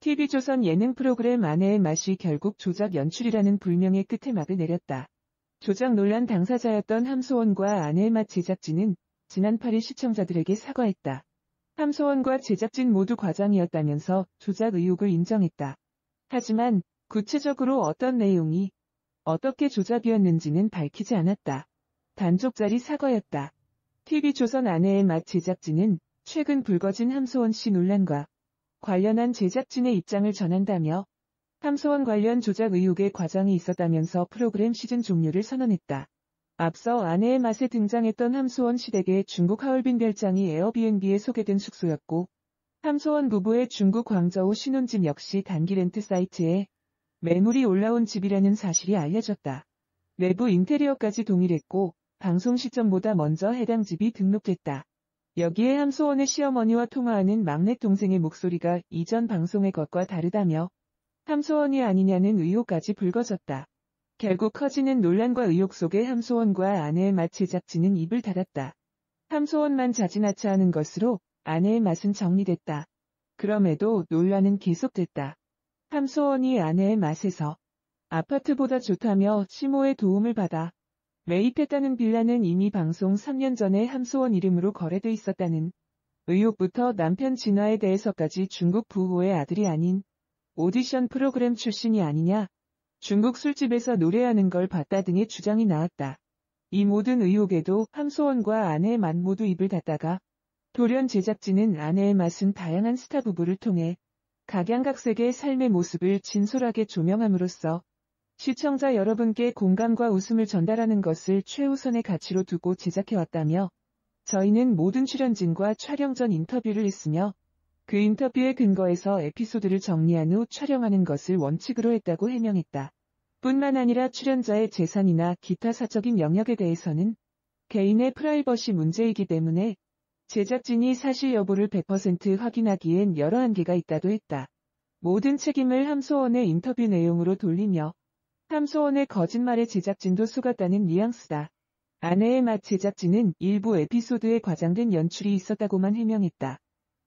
TV조선 예능 프로그램 아내의 맛이 결국 조작 연출이라는 불명의 끝에 막을 내렸다. 조작 논란 당사자였던 함소원과 아내의 맛 제작진은 지난 8일 시청자들에게 사과했다. 함소원과 제작진 모두 과장이었다면서 조작 의혹을 인정했다. 하지만 구체적으로 어떤 내용이 어떻게 조작이었는지는 밝히지 않았다. 단족짜리 사과였다. TV조선 아내의 맛 제작진은 최근 불거진 함소원 씨 논란과 관련한 제작진의 입장을 전한다며 함소원 관련 조작 의혹에 과장이 있었다면서 프로그램 시즌 종료를 선언했다. 앞서 아내의 맛에 등장했던 함소원 씨 댁의 중국 하얼빈 별장이 에어비앤비에 소개된 숙소였고 함소원 부부의 중국 광저우 신혼집 역시 단기 렌트 사이트에 매물이 올라온 집이라는 사실이 알려졌다. 내부 인테리어까지 동일했고 방송 시점보다 먼저 해당 집이 등록됐다. 여기에 함소원의 시어머니와 통화하는 막내 동생의 목소리가 이전 방송의 것과 다르다며 함소원이 아니냐는 의혹까지 불거졌다. 결국 커지는 논란과 의혹 속에 함소원과 아내의 맛 제작진은 입을 닫았다. 함소원만 자진하차하는 것으로 아내의 맛은 정리됐다. 그럼에도 논란은 계속됐다. 함소원이 아내의 맛에서 아파트보다 좋다며 시모의 도움을 받아 매입했다는 빌라는 이미 방송 3년 전에 함소원 이름으로 거래돼 있었다는 의혹부터 남편 진화에 대해서까지 중국 부호의 아들이 아닌 오디션 프로그램 출신이 아니냐, 중국 술집에서 노래하는 걸 봤다 등의 주장이 나왔다. 이 모든 의혹에도 함소원과 아내의 맛 모두 입을 닫다가 돌연 제작진은 아내의 맛은 다양한 스타 부부를 통해 각양각색의 삶의 모습을 진솔하게 조명함으로써 시청자 여러분께 공감과 웃음을 전달하는 것을 최우선의 가치로 두고 제작해왔다며 저희는 모든 출연진과 촬영 전 인터뷰를 했으며 그 인터뷰에 근거해서 에피소드를 정리한 후 촬영하는 것을 원칙으로 했다고 해명했다. 뿐만 아니라 출연자의 재산이나 기타 사적인 영역에 대해서는 개인의 프라이버시 문제이기 때문에 제작진이 사실 여부를 100% 확인하기엔 여러 한계가 있다도 했다. 모든 책임을 함소원의 인터뷰 내용으로 돌리며 함소원의 거짓말에 제작진도 속았다는 뉘앙스다. 아내의 맛 제작진은 일부 에피소드에 과장된 연출이 있었다고만 해명했다.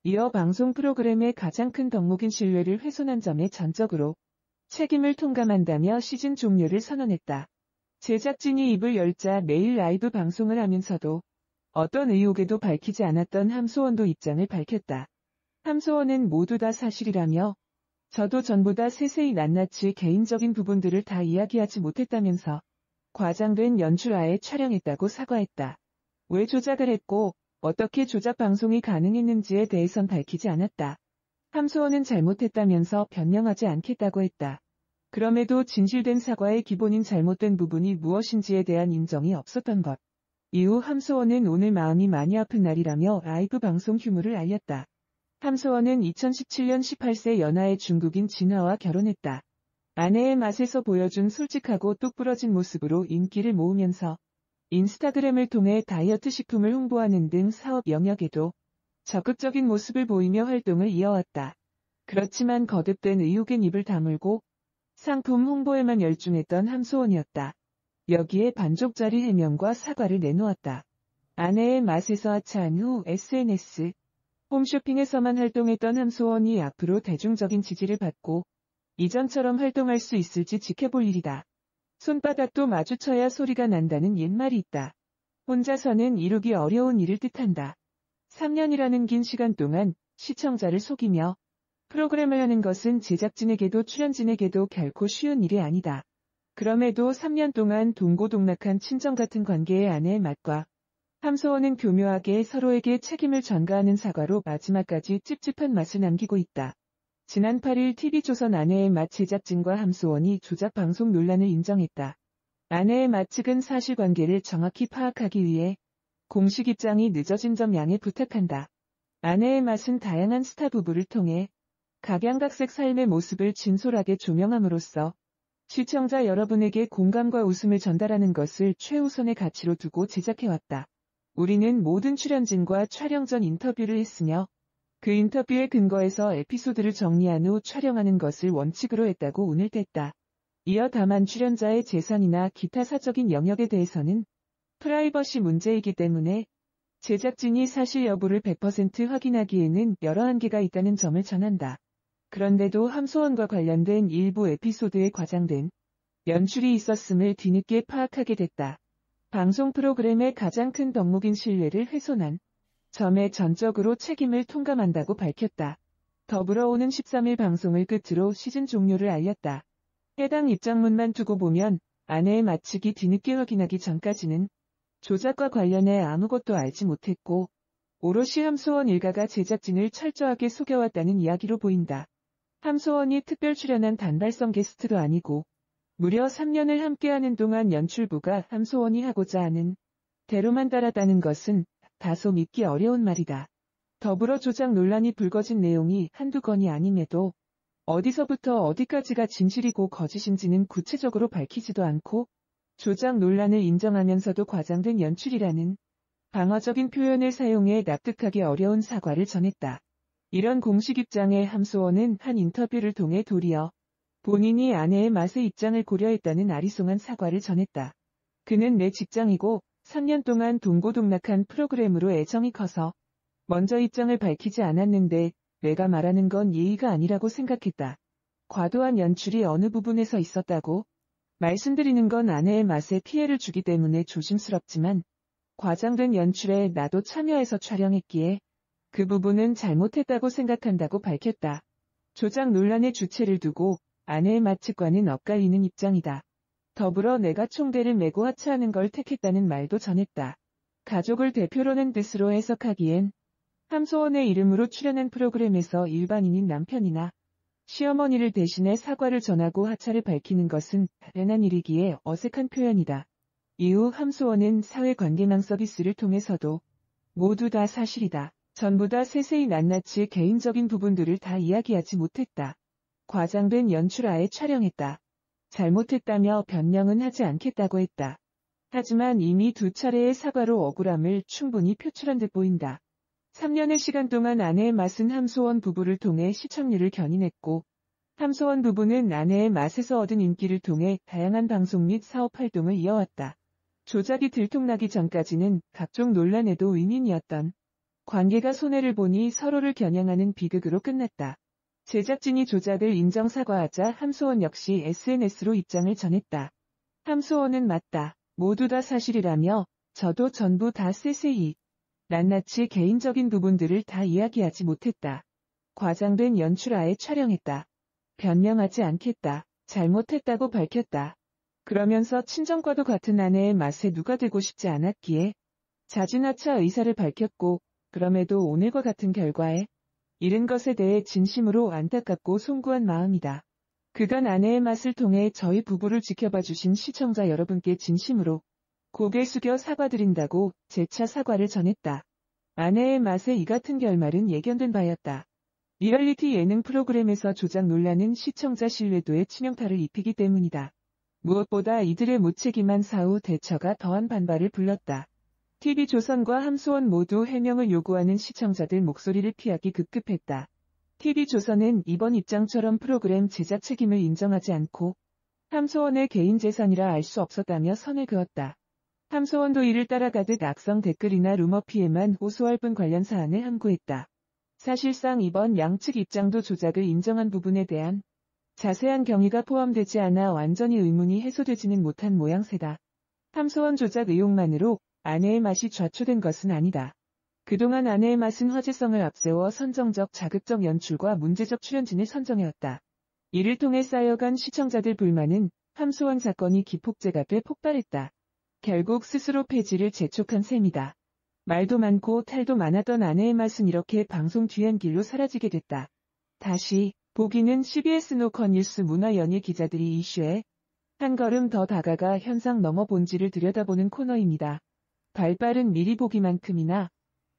이어 방송 프로그램의 가장 큰 덕목인 신뢰를 훼손한 점에 전적으로 책임을 통감한다며 시즌 종료를 선언했다. 제작진이 입을 열자 매일 라이브 방송을 하면서도 어떤 의혹에도 밝히지 않았던 함소원도 입장을 밝혔다. 함소원은 모두 다 사실이라며 저도 전보다 세세히 낱낱이 개인적인 부분들을 다 이야기하지 못했다면서 과장된 연출하에 촬영했다고 사과했다. 왜 조작을 했고 어떻게 조작 방송이 가능했는지에 대해선 밝히지 않았다. 함소원은 잘못했다면서 변명하지 않겠다고 했다. 그럼에도 진실된 사과의 기본인 잘못된 부분이 무엇인지에 대한 인정이 없었던 것. 이후 함소원은 오늘 마음이 많이 아픈 날이라며 라이브 방송 휴무를 알렸다. 함소원은 2017년 18세 연하의 중국인 진화와 결혼했다. 아내의 맛에서 보여준 솔직하고 똑부러진 모습으로 인기를 모으면서 인스타그램을 통해 다이어트 식품을 홍보하는 등 사업 영역에도 적극적인 모습을 보이며 활동을 이어왔다. 그렇지만 거듭된 의혹엔 입을 다물고 상품 홍보에만 열중했던 함소원이었다. 여기에 반쪽짜리 해명과 사과를 내놓았다. 아내의 맛에서 하차한 후 SNS, 홈쇼핑에서만 활동했던 함소원이 앞으로 대중적인 지지를 받고 이전처럼 활동할 수 있을지 지켜볼 일이다. 손바닥도 마주쳐야 소리가 난다는 옛말이 있다. 혼자서는 이루기 어려운 일을 뜻한다. 3년이라는 긴 시간 동안 시청자를 속이며 프로그램을 하는 것은 제작진에게도 출연진에게도 결코 쉬운 일이 아니다. 그럼에도 3년 동안 동고동락한 친정 같은 관계의 아내의 맛과 함소원은 교묘하게 서로에게 책임을 전가하는 사과로 마지막까지 찝찝한 맛을 남기고 있다. 지난 8일 TV조선 아내의 맛 제작진과 함소원이 조작 방송 논란을 인정했다. 아내의 맛 측은 사실관계를 정확히 파악하기 위해 공식 입장이 늦어진 점 양해 부탁한다. 아내의 맛은 다양한 스타 부부를 통해 각양각색 삶의 모습을 진솔하게 조명함으로써 시청자 여러분에게 공감과 웃음을 전달하는 것을 최우선의 가치로 두고 제작해왔다. 우리는 모든 출연진과 촬영 전 인터뷰를 했으며 그 인터뷰에 근거해서 에피소드를 정리한 후 촬영하는 것을 원칙으로 했다고 운을 뗐다. 이어 다만 출연자의 재산이나 기타 사적인 영역에 대해서는 프라이버시 문제이기 때문에 제작진이 사실 여부를 100% 확인하기에는 여러 한계가 있다는 점을 전한다. 그런데도 함소원과 관련된 일부 에피소드에 과장된 연출이 있었음을 뒤늦게 파악하게 됐다. 방송 프로그램의 가장 큰 덕목인 신뢰를 훼손한 점에 전적으로 책임을 통감한다고 밝혔다. 더불어 오는 13일 방송을 끝으로 시즌 종료를 알렸다. 해당 입장문만 두고 보면 아내의 마치기 뒤늦게 확인하기 전까지는 조작과 관련해 아무것도 알지 못했고 오롯이 함소원 일가가 제작진을 철저하게 속여왔다는 이야기로 보인다. 함소원이 특별 출연한 단발성 게스트도 아니고 무려 3년을 함께하는 동안 연출부가 함소원이 하고자 하는 대로만 따랐다는 것은 다소 믿기 어려운 말이다. 더불어 조작 논란이 불거진 내용이 한두 건이 아님에도 어디서부터 어디까지가 진실이고 거짓인지는 구체적으로 밝히지도 않고 조작 논란을 인정하면서도 과장된 연출이라는 방어적인 표현을 사용해 납득하기 어려운 사과를 전했다. 이런 공식 입장에 함소원은 한 인터뷰를 통해 도리어 본인이 아내의 맛의 입장을 고려했다는 아리송한 사과를 전했다. 그는 내 직장이고 3년 동안 동고동락한 프로그램으로 애정이 커서 먼저 입장을 밝히지 않았는데 내가 말하는 건 예의가 아니라고 생각했다. 과도한 연출이 어느 부분에서 있었다고 말씀드리는 건 아내의 맛에 피해를 주기 때문에 조심스럽지만 과장된 연출에 나도 참여해서 촬영했기에 그 부분은 잘못했다고 생각한다고 밝혔다. 조작 논란의 주체를 두고 아내의 맛 측과는 엇갈리는 입장이다. 더불어 내가 총대를 메고 하차하는 걸 택했다는 말도 전했다. 가족을 대표로는 뜻으로 해석하기엔 함소원의 이름으로 출연한 프로그램에서 일반인인 남편이나 시어머니를 대신해 사과를 전하고 하차를 밝히는 것은 당연한 일이기에 어색한 표현이다. 이후 함소원은 사회관계망 서비스를 통해서도 모두 다 사실이다. 전부 다 세세히 낱낱이 개인적인 부분들을 다 이야기하지 못했다. 과장된 연출하에 촬영했다. 잘못했다며 변명은 하지 않겠다고 했다. 하지만 이미 2차례의 사과로 억울함을 충분히 표출한 듯 보인다. 3년의 시간 동안 아내의 맛은 함소원 부부를 통해 시청률을 견인했고 함소원 부부는 아내의 맛에서 얻은 인기를 통해 다양한 방송 및 사업 활동을 이어왔다. 조작이 들통나기 전까지는 각종 논란에도 윈윈이었던 관계가 손해를 보니 서로를 겨냥하는 비극으로 끝났다. 제작진이 조작을 인정 사과하자 함소원 역시 SNS로 입장을 전했다. 함소원은 맞다. 모두 다 사실이라며 저도 전부 다 세세히 낱낱이 개인적인 부분들을 다 이야기하지 못했다. 과장된 연출하에 촬영했다. 변명하지 않겠다. 잘못했다고 밝혔다. 그러면서 친정과도 같은 아내의 맛에 누가 되고 싶지 않았기에 자진하차 의사를 밝혔고 그럼에도 오늘과 같은 결과에 이른 것에 대해 진심으로 안타깝고 송구한 마음이다. 그간 아내의 맛을 통해 저희 부부를 지켜봐 주신 시청자 여러분께 진심으로 고개 숙여 사과드린다고 재차 사과를 전했다. 아내의 맛에 이 같은 결말은 예견된 바였다. 리얼리티 예능 프로그램에서 조작 논란은 시청자 신뢰도에 치명타를 입히기 때문이다. 무엇보다 이들의 무책임한 사후 대처가 더한 반발을 불렀다. TV조선과 함소원 모두 해명을 요구하는 시청자들 목소리를 피하기 급급했다. TV조선은 이번 입장처럼 프로그램 제작 책임을 인정하지 않고 함소원의 개인 재산이라 알 수 없었다며 선을 그었다. 함소원도 이를 따라가듯 악성 댓글이나 루머 피해만 호소할 뿐 관련 사안을 함구했다. 사실상 이번 양측 입장도 조작을 인정한 부분에 대한 자세한 경위가 포함되지 않아 완전히 의문이 해소되지는 못한 모양새다. 함소원 조작 의혹만으로 아내의 맛이 좌초된 것은 아니다. 그동안 아내의 맛은 화제성을 앞세워 선정적 자극적 연출과 문제적 출연진을 선정해왔다. 이를 통해 쌓여간 시청자들 불만은 함소원 사건이 기폭제가 돼 폭발했다. 결국 스스로 폐지를 재촉한 셈이다. 말도 많고 탈도 많았던 아내의 맛은 이렇게 방송 뒤안길로 사라지게 됐다. 다시 보기는 CBS 노컷 뉴스 문화연예 기자들이 이슈에 한 걸음 더 다가가 현상 넘어 본질을 들여다보는 코너입니다. 발빠른 미리 보기만큼이나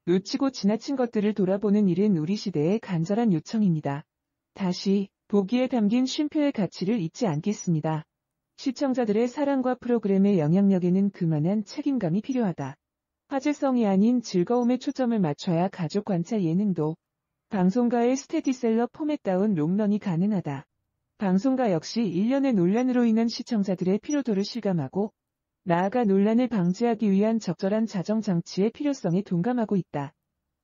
놓치고 지나친 것들을 돌아보는 일은 우리 시대의 간절한 요청입니다. 다시 보기에 담긴 쉼표의 가치를 잊지 않겠습니다. 시청자들의 사랑과 프로그램의 영향력에는 그만한 책임감이 필요하다. 화제성이 아닌 즐거움에 초점을 맞춰야 가족 관찰 예능도 방송가의 스테디셀러 포맷다운 롱런이 가능하다. 방송가 역시 일련의 논란으로 인한 시청자들의 피로도를 실감하고 나아가 논란을 방지하기 위한 적절한 자정장치의 필요성에 동감하고 있다.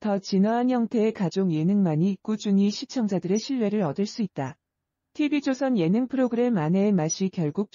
더 진화한 형태의 가족 예능만이 꾸준히 시청자들의 신뢰를 얻을 수 있다. TV조선 예능 프로그램 아내의 맛이 결국